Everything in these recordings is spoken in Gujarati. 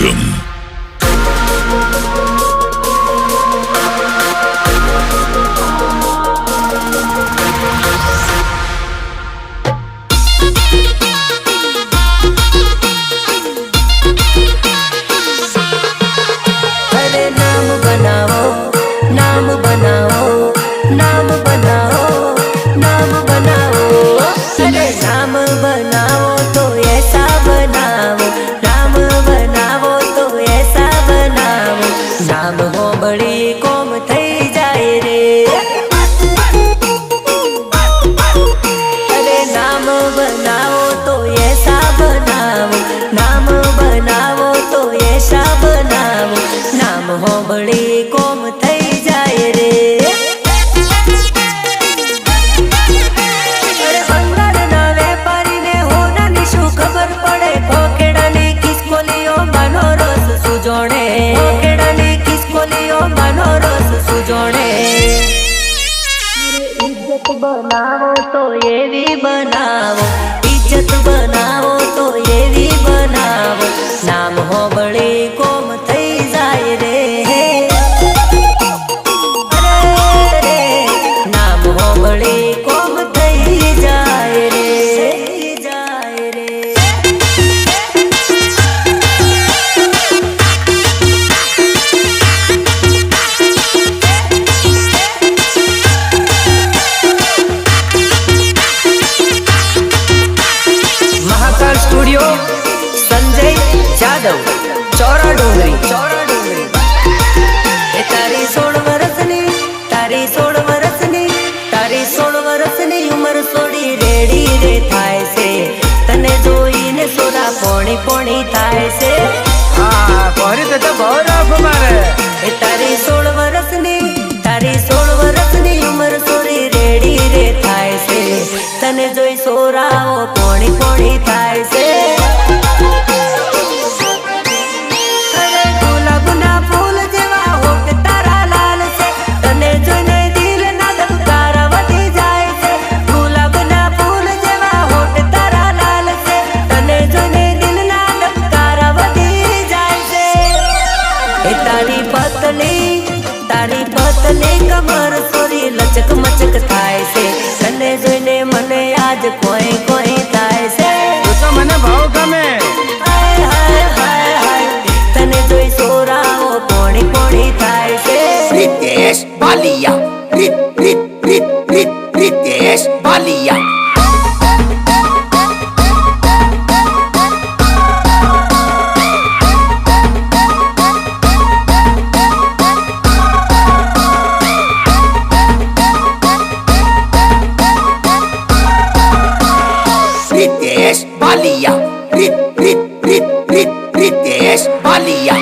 Welcome. अरे नाम बनाओ, नाम बनाओ, नाम बनाओ, नाम बनाओ। अरे नाम बनाओ तो ऐसा बनाओ, नाम बनाओ तो ऐसा बनाओ। नाम हो बड़ी कोम थई जाए रे। अरे नाम बनाओ तो ऐसा बनाओ, नाम बनाओ तो ऐसा बनाओ। नाम हो बड़ी कोम थई जाए रे। अरे अंदરના વેપારીને હોનાની શું ખબર પડે? ખોખેડાની કિસકોલીઓ માનો રસ સુજોણે, ખોખેડાની કિસકોલીઓ માનો રસ સુજોણે। इज्जत बनाओ तो ये भी बनाओ, इज्जत बनाओ तो ये भी बनाओ। नाम हो बड़ी कोम थई जाए रे। अरे रे नाम हो बड़ी कोम थई जाए रे, जाए रे। महाकाल स्टूडियो संजय जादव चौरा डोंगरी ए तारी 16 वर्षनी, तारी 16 वर्षनी, तारी 16 वर्षनी उम्र सोडी रेडी रे थाय से। तने जोईने सोरा पोणी पोणी थाय से। हाँ पहरी तो बहुत मारे। ए तारी 16 वर्षनी, तारी 16 वर्षनी उम्र सोरी रेडी रे थाय से। तने जोई सोराओ पोणी पोणी थाय से। अरे गुलाबना फूल जेवा होठ तारा लाल से। तने जोईने दिल ना धबकारा वधी जाय से। गुलाबना फूल जेवा होठ तारा लाल से। तने जोईने दिल ना धबकारा वधी जाय से। ए तारी पतली कमर सोरी लचक मचक थाय से। तने जोईने मने आज कोई कोई थाय से। तो मने भाव गमे। हाय हाय हाय हाय तने जोई सोराओ पोणी पोणी थाय से। रितेश बालिया, रितेश बालिया। रितेश बालिया, रितेश बालिया।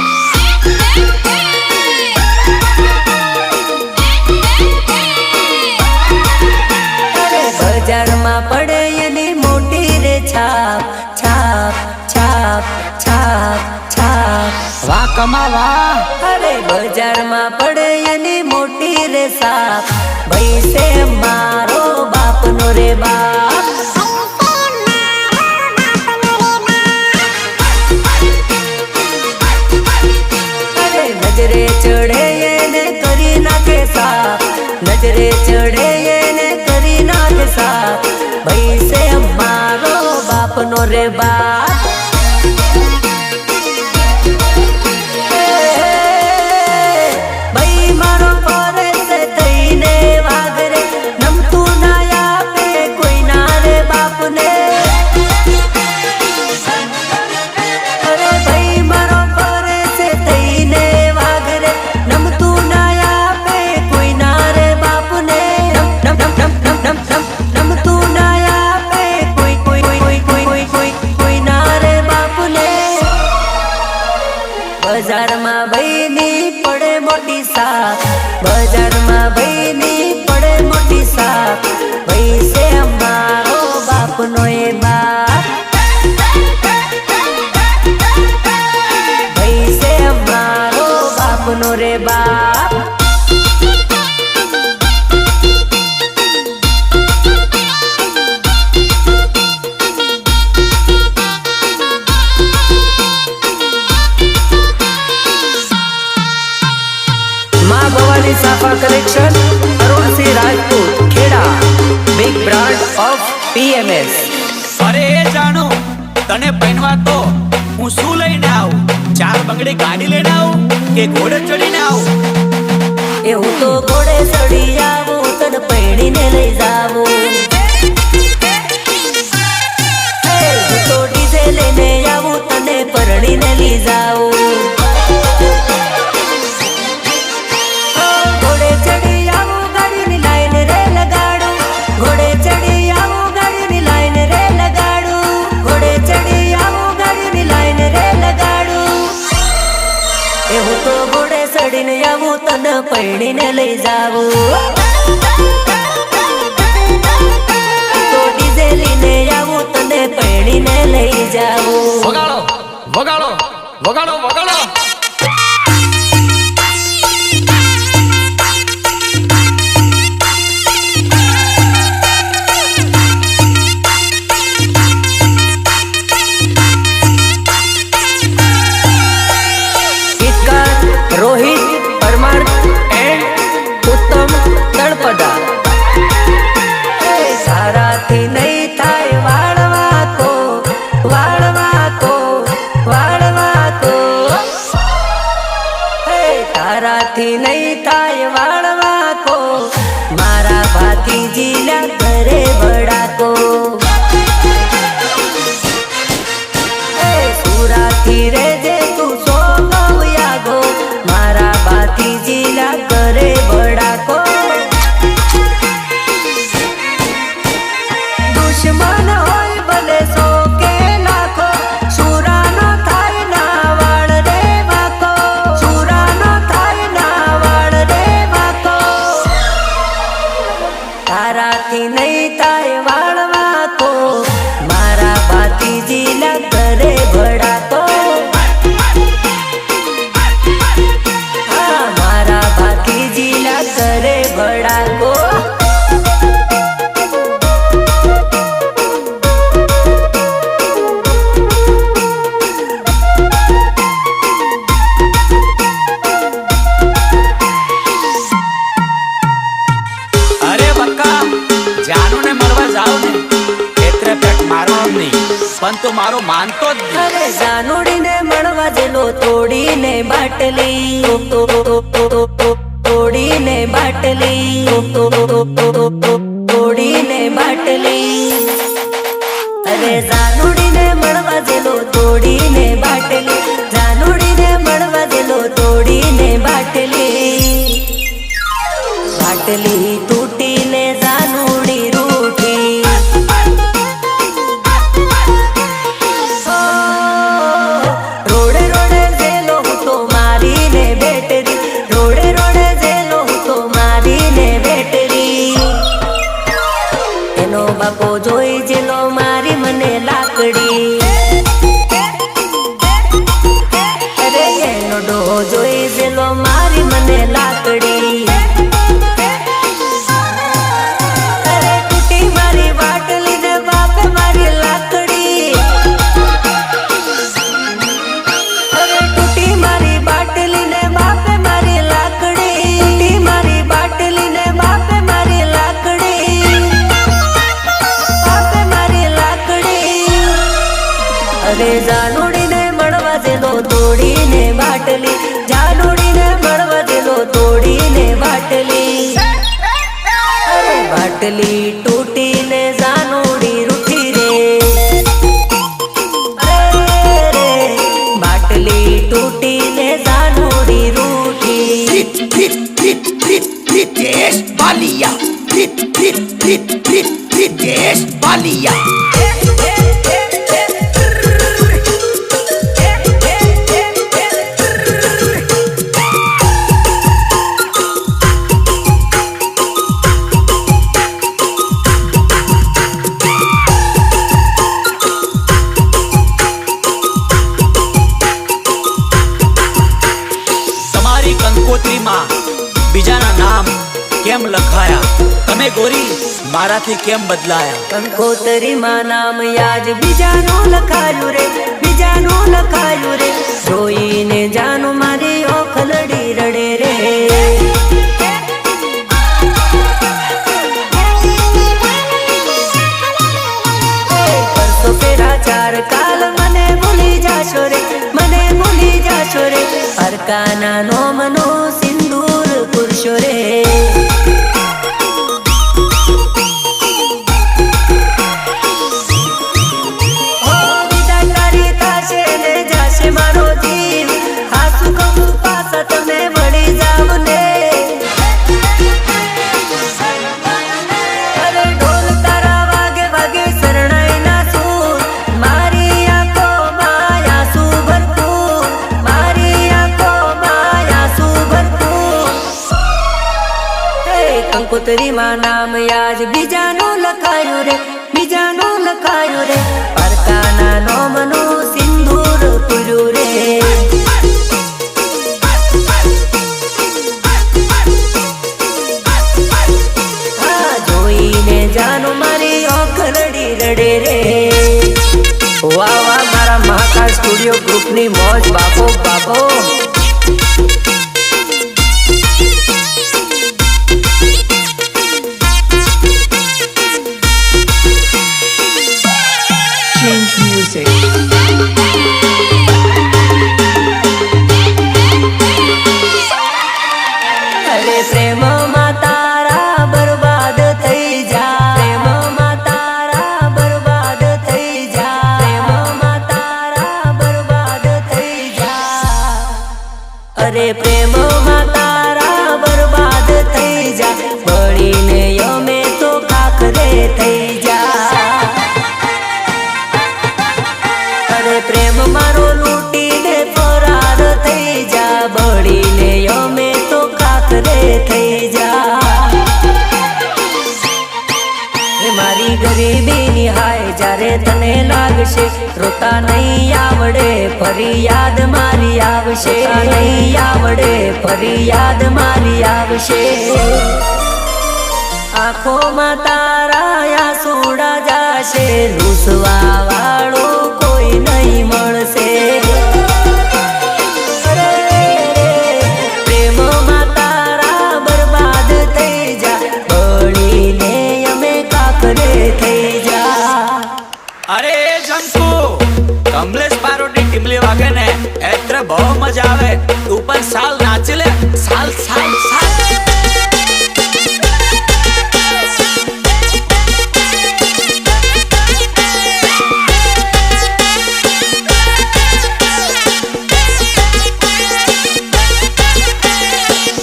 अरे बजार में पड़े एनी मोटी रे छाप, छाप छाप छाप छाप। वाह कमा वाह। अरे बजार में पड़े एनी मोटी रे साप। भई से मारो बाप नो रे बाप। अरे नजरे चढ़े ने करी नाखे साफ, नजरे चढ़े ने करी नाखे साफ। भई से मारो बाप नो रे बाप। भई मारो पोरे से थईने वागरे। नमतू ना आपे कोई ना रे बाप ने। अरे भई मारो पोरे से थईने वागरे। नमतू ना आपे कोई ना रे बाप ने। नमतू ना आपे कोई कोई कोई कोई कोई कोई कोई ना रे એમએસ. અરે એ જાણો તને પૈણવા તો હું શું લઈને આવું? 4 બંગડી ગાડી લઈને આવું કે ઘોડે ચડીને આવું? એ હું તો ઘોડે ચડી આવું, તને પૈણીને લઈ જાવું. હું તો ડીજે લઈને આવું, તને પરણીને લઈ જાવું. ઘોડે ચડી આવું, ગાડીની લાઈન રે લગાડું. ઘોડે ચડી આવું, ગાડીની લાઈન રે લગાડું. ઘોડે ચડી આવું, ગાડીની લાઈન રે લગાડું. એ હું તો ઘોડે ચડીને આવું, તને પૈણીને લઈ જાવું. તો ડીજે લઈને આવું, તને પૈણીને લઈ જાવું. વગાડો વગાડો વગાડો વગાડો. ગીતકાર રોહિત પરમાર એન્ડ ઉત્તમ તળપદા. સારાથી નહીં થાય વાળવા તો, વાળવા તો, વાળવા તો. તારાથી નહીં થાય વાળવા તો, મારા ભાતીજીના ઘરે વડાતો. સુરાથી રેજે તું સોનો યાગો, મારા ભાતીજીના ઘરે વડાકો. દુશ્મન હોય ભલે 100 કે લાખો, સુરાનો થાય ના વાળ રે વાકો. સુરાનો થાય ના વાળ રે વાકો. તારાથી નહીં થાય વાળ વાકો, મારા ભાતીજીના ઘરે ભડાતો. હા, મારા ભાતીજીના ઘરે ભડાકો. અરે બક્કા જાનુને મળવા જાવ ને એટલે પેટ મારવાનું નહીં, પણ તો મારો માનતો જ નહીં. અરે જાનુડીને મળવા જેલો તોડીને બાટલી, તોડીને બાટલી, તોડીને બાટલી. અરે જાનુડીને મળવા જેલો તોડીને બાટલી. જાનુડીને મળવા જેલો તોડીને બાટલી. બાટલી તૂટીને જાનુડી રૂઠી. રોડે રોડે જેલો હું તો મારીને બેટરી. રોડે રોડે જેલો હું તો મારીને બેટરી. એનો બાપો જોઈ જેલો મારી મને લાકડી. અરે એનો ડોહો જોઈ જેલો મારી મને લાકડી. અરે તૂટી મારી બાટલી ને બાપે મારી લાકડી. અરે તૂટી મારી બાટલી ને બાપે મારી લાકડી. તૂટી મારી બાટલી ને બાપે મારી લાકડી. બાપે મારી લાકડી. અરે જાનુડીને મળવા જેલો તોડીને બાટલી. જાનુડીને મળવા જેલો તોડીને બાટલી. અરે બાટલી તૂટીને જાનુડી રૂઠી રે. અરે બાટલી તૂટીને જાનુડી રૂઠી. Ritesh Balia. Ritesh Balia. તમારી કંકોત્રીમાં બીજાના નામ કેમ લખાયા? તમે ગોરી મારાથી કેમ બદલાયા? કંકોતરીમાં નામ યાદ બીજાનું લખાયું રે, બીજાનું લખાયું રે. જોઈને જાનું મારી ઓખલડી રડે રે. પારકાના નોમનો સિંદૂર પુરુષો રે મારો જીવ હાસુ કહું પાછા તમે વળી જાવ ને અરે ઢોલ તારા વાગે વાગે શરણાઈ ના સૂર મારી આંખો માયા સુ ભરપૂર મારી આંખો માયા સુ ભરપૂર કંકોત્રી માં નામ યાજ બીજાનું લખાયું રે બીજાનું લખાયું રે પારકાના નોમનું સિંદૂર પૂર્યું રે હા જોઈને જાનું મારી આંખ રડી રડે રે વાહ વાહ મારા મહાકાળ સ્ટુડિયો ગ્રુપની મોજ બાપો બાપો Change music. અરે પ્રેમમાં તારા બરબાદ થઈ જા પ્રેમમાં તારા બરબાદ થઈ જા પ્રેમમાં તારા બરબાદ થઈ જા અરે પ્રેમમાં તારા બરબાદ થઈ જા બળીને યમે તો ખાખરે થઈ જા અરે પ્રેમ મારો લૂટી દે ફરાર થઈ જા બળીને યમે તો ખાખરે થઈ જા મારી ગરીબી નિહાય જ્યારે તને લાગશે રોતા નહીં આવડે ફરી યાદ મારી આવશે નહીં આવડે ફરી યાદ મારી આવશે આંખોમાં તારા આંસુડા જાશે રૂસવા વાળો કોઈ નહીં મળશે પ્રેમમાં તારા બરબાદ થઈ જા બળીને અમે કાકરે થઈ જા અરે જંકુ કમલેશ પારોટી ટીમલી વાગે ને એટલે બહુ મજા આવે તું પણ સાલ નાચી લે સાલ સાલ સાલ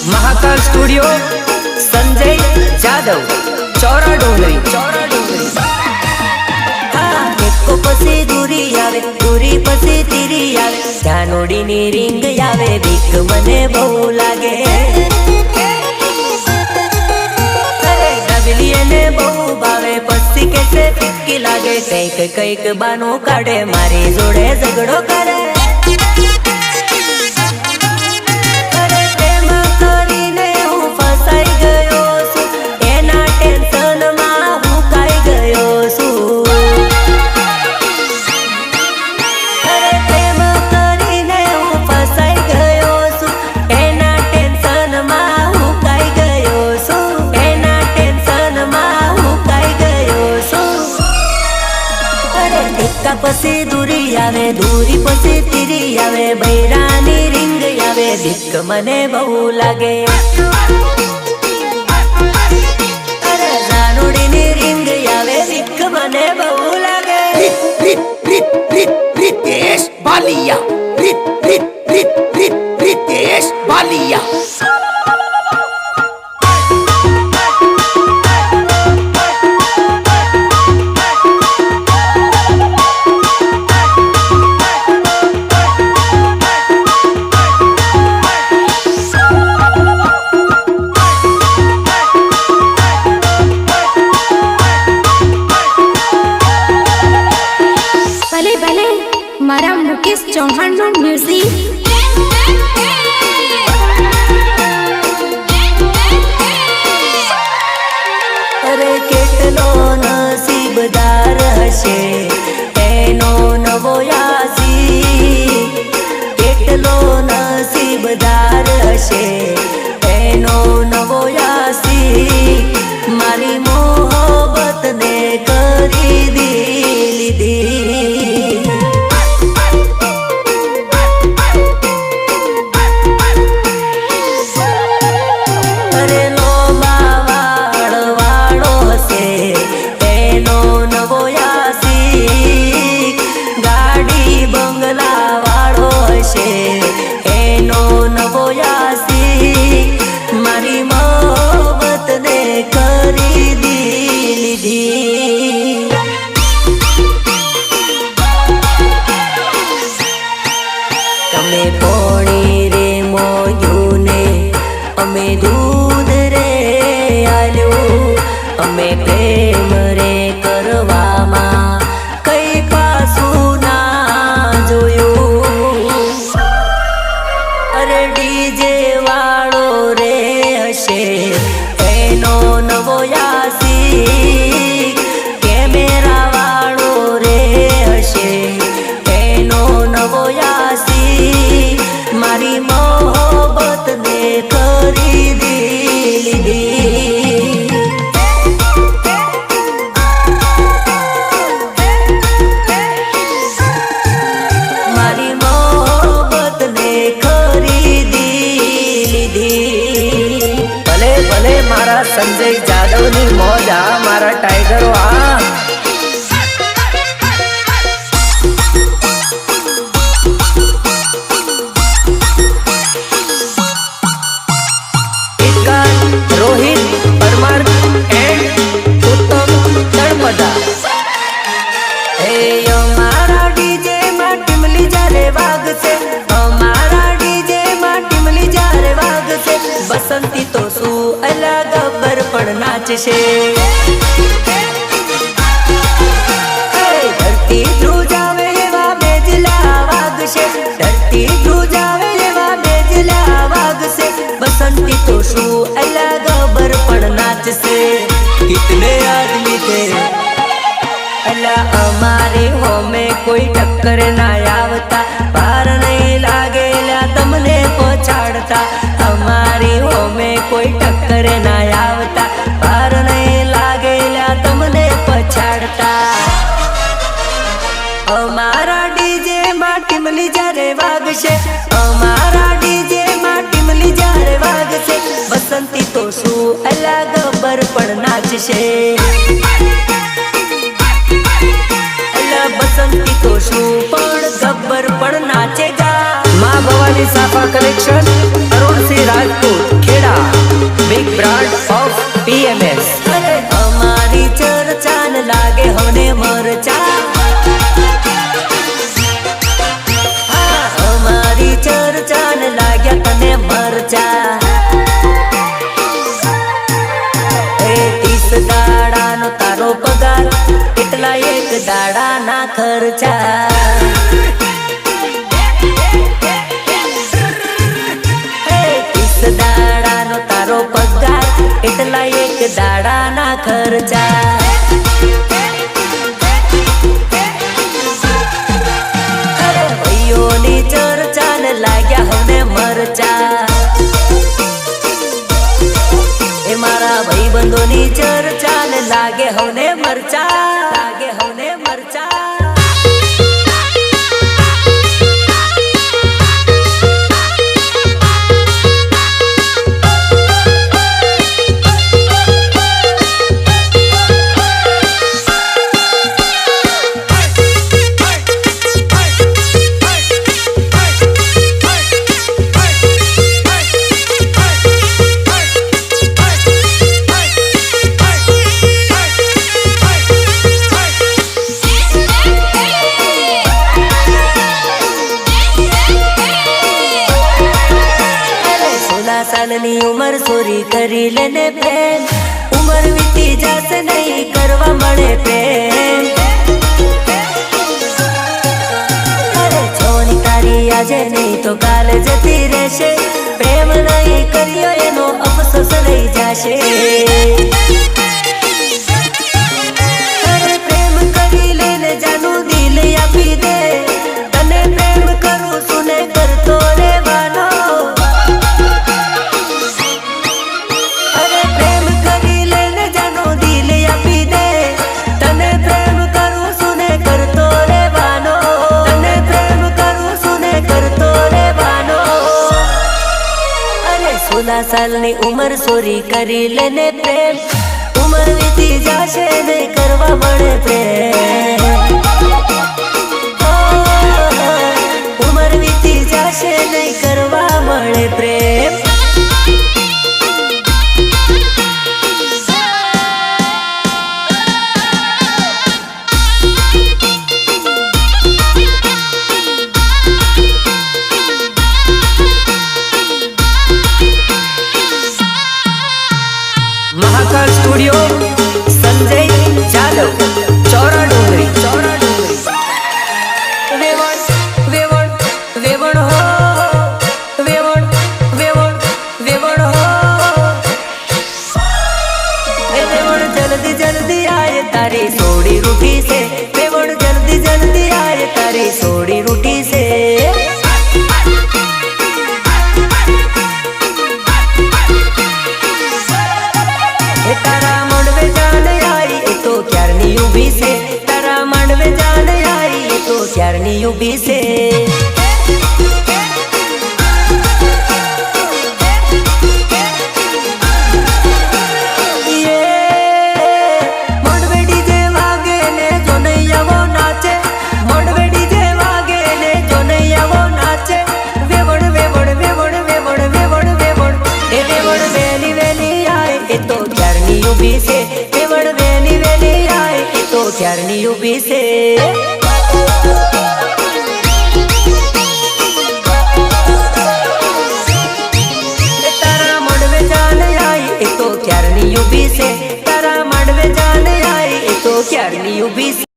महाकाल स्टूडियो સંજય જાદવ ચોરા ડુંગરી હા એકો પછી દૂરી આવે દૂરી પછી તીરી આવે જાનોડીની રીંગ આવે બીક મને બહુ લાગે અરે ડબલીને બહુ ભાવે પછી કેસે ફિક્કી લાગે કઈક કઈક બાનો કાઢે મારી જોડે ઝઘડો કરે પછી દૂરી આવે દૂરી પછી તીરી આવે બૈરાની રીંગ આવે બીક મને બહુ લાગે અરે જાનોડીની રીંગ આવે બીક મને બહુ લાગે Ritesh Balia. Ritesh Balia. મારા મુકેશ ચૌહાણનું મ્યુઝિક અરે કેટલો નસીબદાર હશે એનો નવો યાસી કેટલો નસીબદાર હશે એનો નવો યાસી મારી મોહબ્બતને કરી લીધી સંજય જાદવની મોજ આ મારા ટાઈગરો આ રોહિત પરમાર એન્ડ ઉત્તમ તળપદા હે અમારા ડીજે માં ટીમલી જારે વાગશે અમારા ડીજે માં ટીમલી જારે વાગશે બસંતી તો શું અલા ગબ્બર પણ નાચશે ધરતી ધ્રુજાવે એવા બેજલા વાગશે ધરતી ધ્રુજાવે એવા બેજલા વાગશે बसंती तो शू अला गबर पण नाचसे कितने आदमी थे अला हमारे हो में कोई टक्कर ना आवता पार नहीं लागेला तमने पछाड़ता हमारी हो में कोई टक्कर ना आवता पार नहीं लागेला तमने पछाड़ता हमारा डीजे માં ટીમલી જારે વાગશે અમારા ડીજે માં ટીમલી જારે વાગશે બસંતી તો શું અલા ગબ્બર પણ નાચશે અલા બસંતી તો શું પણ ગબ્બર પણ નાચેગા માં Bhavani Safa collection Arunsinh Rajput Kheda big brand of PMS અમારી ચર્ચા ન લાગે હોને મરચા ચર્ચા ને લાગ્યા તને મરચા એ 30 દાડાનો તારો પગાર એટલા એક દાડાના ખર્ચા એ 30 દાડાનો તારો પગાર એટલા એક દાડાના ખર્ચા ની ચર્ચા ને લાગ્યા હવે મરચા એ મારા ભાઈબંધોની ચર્ચા ને લાગે હવે મરચા લાગે હવે મરચા सालनी उमर सोरी करी लेने प्रेम उमर बीती जासे नहीं करवा मळे प्रेम अरे छोनी तारी आजे नहीं तो काल जती रहेशे प्रेम नहीं करियो एनो अफसोस लई जाशे अरे प्रेम करी लेने जानू दिल आपी दे तने प्रेम करू सुने करतो रेवानो सालनी उमर सोरी करी लेने प्रेम उमर बीती जाशे नहीं करवा मळे प्रेम उमर बीती जाशे नहीं करवा मळे प्रेम महाकाल स्टूडियो संजय जादव चौरा डोंगरी वेवण वेवण वेवण हो वेवण वेवण वेवण हो वेवण जल्दी जल्दी आए तारी सोड़ी रूठी से वेवण जल्दी जल्दी आए तारी सोड़ी रूठी से तारा मंडवे जान आई तो क्यारनी उभी से तारा मंडवे जान आई तो क्यारनी उभी से ક્યારની ઊભી છે તારા મળવે જાન આઈ એ તો ક્યારની ઊભી છે તારા મળવે જાન આઈ એ તો ક્યારની ઊભી છે